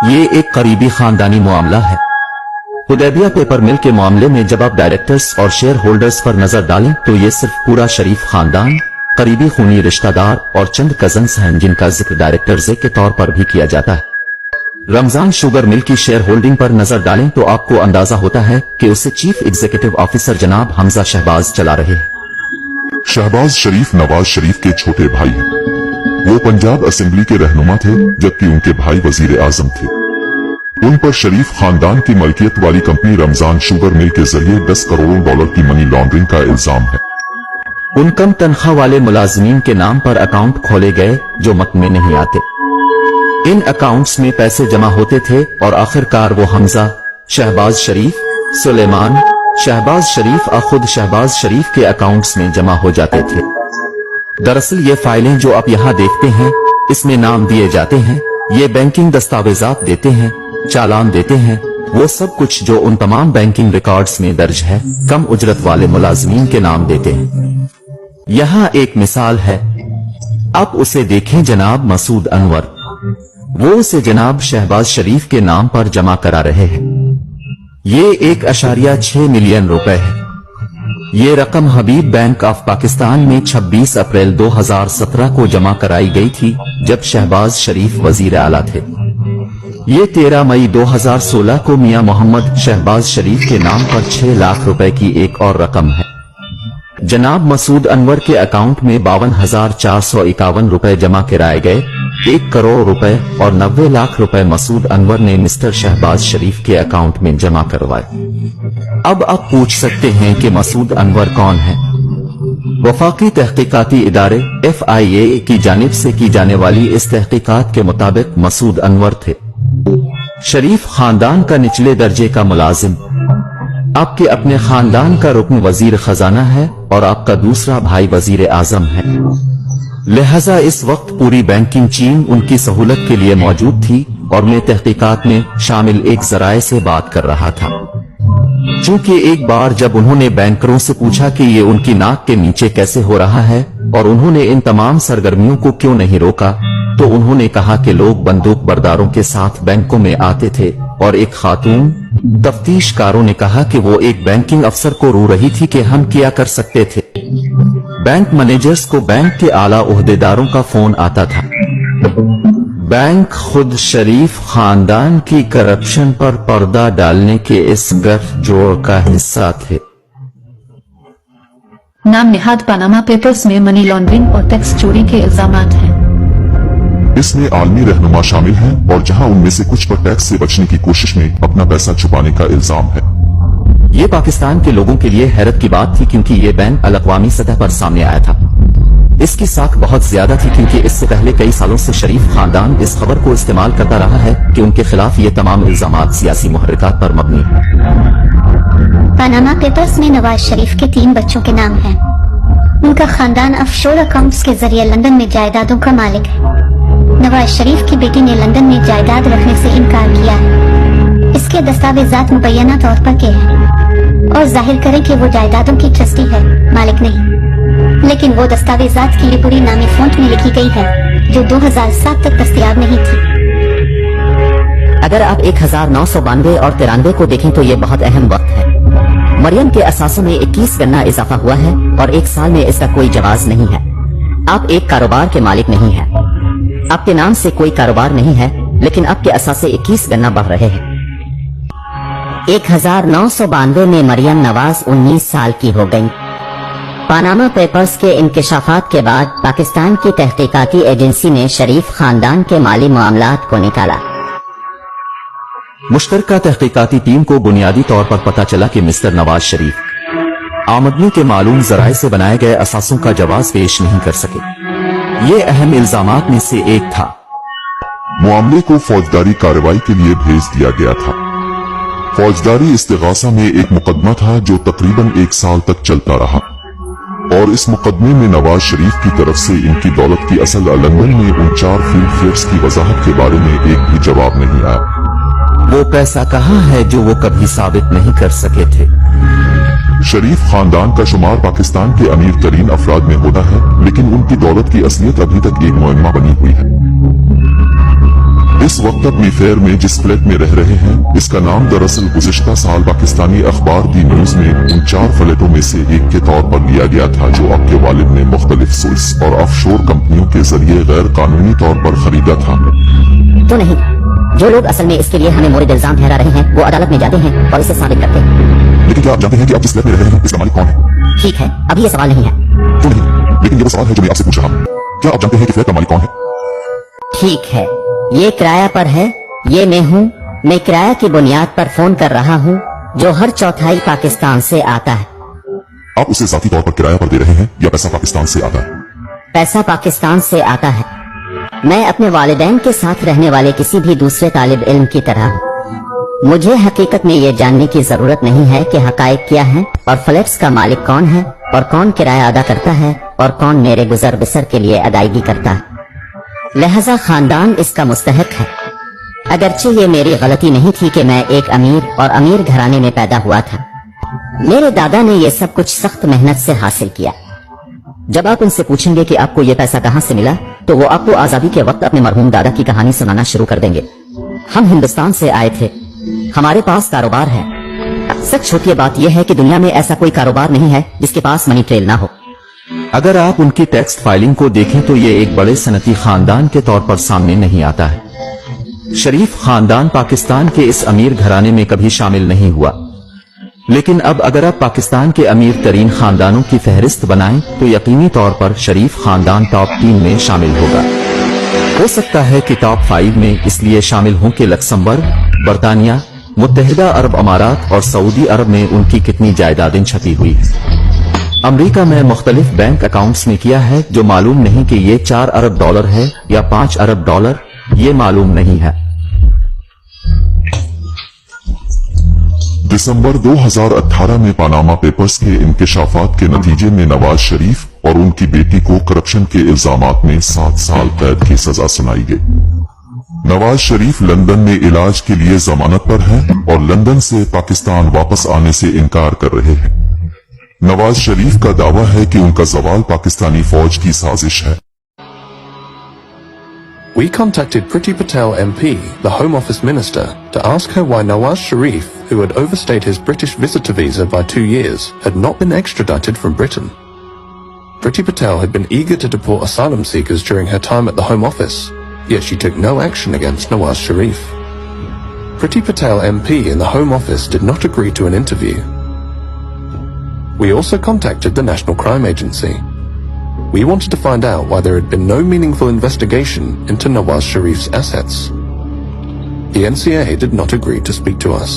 ये एक करीबी खानदानी मामला है। हुदैबिया पेपर मिल के मामले में जब आप डायरेक्टर्स और शेयर होल्डर्स पर नजर डालें तो ये सिर्फ पूरा शरीफ खानदान, करीबी खूनी रिश्तेदार और चंद कजन्स हैं जिनका जिक्र डायरेक्टर्स के तौर पर भी किया जाता है। रमजान शुगर मिल की शेयर होल्डिंग पर नजर डालें तो आपको अंदाजा होता है कि उसे चीफ एग्जीक्यूटिव ऑफिसर जनाब हमजा शहबाज चला रहे हैं। शहबाज शरीफ नवाज शरीफ के छोटे भाई हैं। वो पंजाब असेंबली के रहनुमा थे जबकि उनके भाई वजीर आजम थे। उन पर शरीफ खानदान की मलकियत वाली कंपनी रमजान शुगर मिल के जरिए 10 करोड़ डॉलर की मनी लॉन्ड्रिंग का इल्जाम है। उन कम तनख्वाह वाले मुलाजिमीन के नाम पर अकाउंट खोले गए जो मत में नहीं आते। इन अकाउंट्स में पैसे जमा होते थे और आखिरकार वो हमजा, शहबाज शरीफ, सुलेमान, शहबाज शरीफ और खुद शहबाज शरीफ के अकाउंट्स में जमा हो जाते थे। दरअसल ये फाइलें जो आप यहाँ देखते हैं, इसमें नाम दिए जाते हैं, ये बैंकिंग दस्तावेजात देते हैं, चालान देते हैं, वो सब कुछ जो उन तमाम बैंकिंग रिकॉर्ड्स में दर्ज है, कम उजरत वाले मुलाजिमीन के नाम देते हैं। यहाँ एक मिसाल है, आप उसे देखें जनाब मसूद अनवर, वो उसे जनाब शहबाज शरीफ के नाम पर जमा करा रहे हैं। ये 1.6 मिलियन रुपए है। ये रकम हबीब बैंक ऑफ पाकिस्तान में 26 अप्रैल 2017 को जमा कराई गई थी जब शहबाज शरीफ वजीर आला थे। ये 13 मई 2016 को मियां मोहम्मद शहबाज शरीफ के नाम पर 6 लाख रुपए की एक और रकम है। जनाब मसूद अनवर के अकाउंट में 52,451 रुपए जमा कराए गए। 1 करोड़ रुपए और 90 लाख रुपए मसूद अनवर ने मिस्टर शहबाज शरीफ के अकाउंट में जमा करवाए। अब आप पूछ सकते हैं कि मसूद अनवर कौन है? वफाकी तहकीकाती इदारे FIA की जानिब से की जाने वाली इस तहकीकात के मुताबिक मसूद अनवर थे शरीफ खानदान का निचले दर्जे का मुलाजिम। आपके अपने खानदान का रुकन वजीर खजाना है और आपका दूसरा भाई वजीर आजम है। लिहाजा इस वक्त पूरी बैंकिंग चीन उनकी सहूलत के लिए मौजूद थी और मैं तहकीकात में शामिल एक जराये से बात कर रहा था। चूंकि एक बार जब उन्होंने बैंकरों से पूछा कि ये उनकी नाक के नीचे कैसे हो रहा है और उन्होंने इन तमाम सरगर्मियों को क्यों नहीं रोका, तो उन्होंने कहा कि लोग बंदूक बरदारों के साथ बैंकों में आते थे और एक खातून तफ्तीशकारों ने कहा कि वो एक बैंकिंग अफसर को रो रही थी कि हम क्या कर सकते थे। बैंक मैनेजर्स को बैंक के आला ओहदेदारों का फोन आता था। बैंक खुद शरीफ खानदान की करप्शन पर पर्दा डालने के इस गठजोड़ का हिस्सा थे। नाम निहाद पनामा पेपर्स में मनी लॉन्ड्रिंग और टैक्स चोरी के इल्जामात हैं। इसमें आलमी रहनुमा शामिल हैं और जहां उनमें से कुछ पर टैक्स से बचने की कोशिश में अपना पैसा छुपाने का इल्जाम है। ये पाकिस्तान के लोगों के लिए हैरत की बात थी क्योंकि ये बैन अलअक़वामी सतह पर सामने आया था। इसकी साख बहुत ज्यादा थी क्योंकि इससे पहले कई सालों से शरीफ खानदान इस खबर को इस्तेमाल करता रहा है कि उनके खिलाफ ये तमाम इल्जामात सियासी मुहर्रिकात पर मबनी है। पनामा पेपर्स में नवाज शरीफ के 3 बच्चों के नाम हैं। उनका खानदान ऑफशोर अकाउंट्स के जरिए लंदन में जायदादों का मालिक है। नवाज शरीफ की बेटी ने लंदन में जायदाद रखने से इनकार किया है। इसके दस्तावेजात मुबैना तौर पर के हैं और जाहिर करें कि वो जायदादों की ट्रस्टी है, मालिक नहीं। लेकिन वो दस्तावेजात की ये पूरी नामी फ़ॉन्ट में लिखी गई है जो 2007 तक दस्तयाब नहीं थी। अगर आप 1992 और 93 को देखें तो ये बहुत अहम वक्त है। मरियम के असासों में 21 गना इजाफा हुआ है और 1 साल में इसका कोई जवाज नहीं है। आप एक कारोबार के मालिक नहीं हैं। आपके नाम से कोई कारोबार नहीं है लेकिन आपके असासे 21 गना बढ़ रहे हैं। 1992 में मरियम नवाज 19 साल की हो गई। पनामा पेपर्स के इंकशाफात के बाद पाकिस्तान की तहकीकाती एजेंसी ने शरीफ खानदान के माली मामलात को निकाला। मुश्तरका तहकीकाती टीम को बुनियादी तौर पर पता चला कि मिस्टर नवाज शरीफ आमदनी के मालूम जराए से बनाए गए असासों का जवाब पेश नहीं कर सके। ये अहम इल्जामात में से एक था। मामले को फौजदारी कार्रवाई के लिए भेज दिया गया था। फौजदारी इस्तिगासा में एक मुकदमा था जो तकरीबन 1 साल तक चलता रहा और इस मुकदमे में नवाज शरीफ की तरफ से इनकी दौलत की असल लंदन में उन 4 फील्ड फ्लैट्स की वजाहत के बारे में एक भी जवाब नहीं आया। वो पैसा कहाँ है जो वो कभी साबित नहीं कर सके थे। शरीफ खानदान का शुमार पाकिस्तान के अमीर तरीन अफराद में होता है लेकिन उनकी दौलत की असलियत अभी तक एक मुअम्मा बनी हुई है। इस इस वक्त अपनी फेयर में जिस फ्लैट में रह रहे हैं, इसका नाम दरअसल गुज़िश्ता साल पाकिस्तानी अखबार दी न्यूज में उन 4 फ्लैटों में से एक के तौर पर लिया गया था जो आपके वालिद ने मुख्तलिफ सोर्स और ऑफशोर कंपनियों के जरिए गैर कानूनी तौर पर खरीदा था। तो नहीं, जो लोग असल में इसके लिए हमें मोरिद इल्जाम ठहरा रहे हैं वो अदालत में जाते हैं और इसे साबित करते हैं। लेकिन क्या आप जानते हैं कि आप जिस फ्लैट में रह रहे हैं इसका मालिक कौन है? ठीक है, अभी ये सवाल नहीं है। क्यों नहीं? लेकिन ये वो सवाल है जो मैं आपसे पूछ रहा हूँ। क्या आप जानते हैं कि फ्लैट का मालिक कौन है? ठीक है, ये किराया पर है, ये मैं हूँ। मैं किराया की बुनियाद पर फोन कर रहा हूँ जो हर चौथाई पाकिस्तान से आता है। आप उसे जाती तौर पर किराया पर दे रहे हैं या पैसा पाकिस्तान से आता है? पैसा पाकिस्तान से आता है। मैं अपने वालिदैन के साथ रहने वाले किसी भी दूसरे तालिब इल्म की तरह हूँ। मुझे हकीकत में ये जानने की जरूरत नहीं है कि हकायक क्या है और फ्लैट्स का मालिक कौन है और कौन किराया अदा करता है और कौन मेरे गुजर बसर के लिए अदायगी करता है। लिहाजा खानदान इसका मुस्तहक है। अगरचे ये मेरी गलती नहीं थी कि मैं एक अमीर और अमीर घराने में पैदा हुआ था। मेरे दादा ने ये सब कुछ सख्त मेहनत से हासिल किया। जब आप उनसे पूछेंगे कि आपको ये पैसा कहाँ से मिला तो वो आपको आजादी के वक्त अपने मरहूम दादा की कहानी सुनाना शुरू कर देंगे। हम हिंदुस्तान से आए थे, हमारे पास कारोबार है। सच छोटी बात यह है कि दुनिया में ऐसा कोई कारोबार नहीं है जिसके पास मनी ट्रेल ना हो। अगर आप उनकी टैक्स फाइलिंग को देखें तो ये एक बड़े सनती खानदान के तौर पर सामने नहीं आता है। शरीफ खानदान पाकिस्तान के इस अमीर घराने में कभी शामिल नहीं हुआ, लेकिन अब अगर आप पाकिस्तान के अमीर तरीन खानदानों की फहरिस्त बनाएं तो यकीनी तौर पर शरीफ खानदान टॉप 3 में शामिल होगा। हो सकता है कि टॉप 5 में इसलिए शामिल हों कि लक्समबर्ग, बरतानिया, मुत्तहिदा अरब अमारात और सऊदी अरब में उनकी कितनी जायदादें छपी हुई है। अमेरिका में मुख्तलिफ बैंक अकाउंट्स में किया है जो मालूम नहीं कि ये 4 अरब डॉलर है या 5 अरब डॉलर, ये मालूम नहीं है। दिसंबर 2018 में पनामा पेपर्स के इंकशाफात के नतीजे में नवाज शरीफ और उनकी बेटी को करप्शन के इल्जामात में 7 साल कैद की सजा सुनाई गई। नवाज शरीफ लंदन में इलाज के लिए जमानत पर हैं और लंदन से पाकिस्तान वापस आने से इनकार कर रहे हैं। नवाज शरीफ का दावा है कि उनका जवाल पाकिस्तानी फौज की साजिश है। We contacted Priti Patel MP, the Home Office Minister, to ask her why Nawaz Sharif, who had overstayed his British visitor visa by 2 years, had not been extradited from Britain. Priti Patel had been eager to deport asylum seekers during her time at the Home Office, yet she took no action against Nawaz Sharif. Priti Patel MP in the Home Office did not agree to an interview. We also contacted the National Crime Agency. We wanted to find out why there had been no meaningful investigation into Nawaz Sharif's assets. The NCA did not agree to speak to us.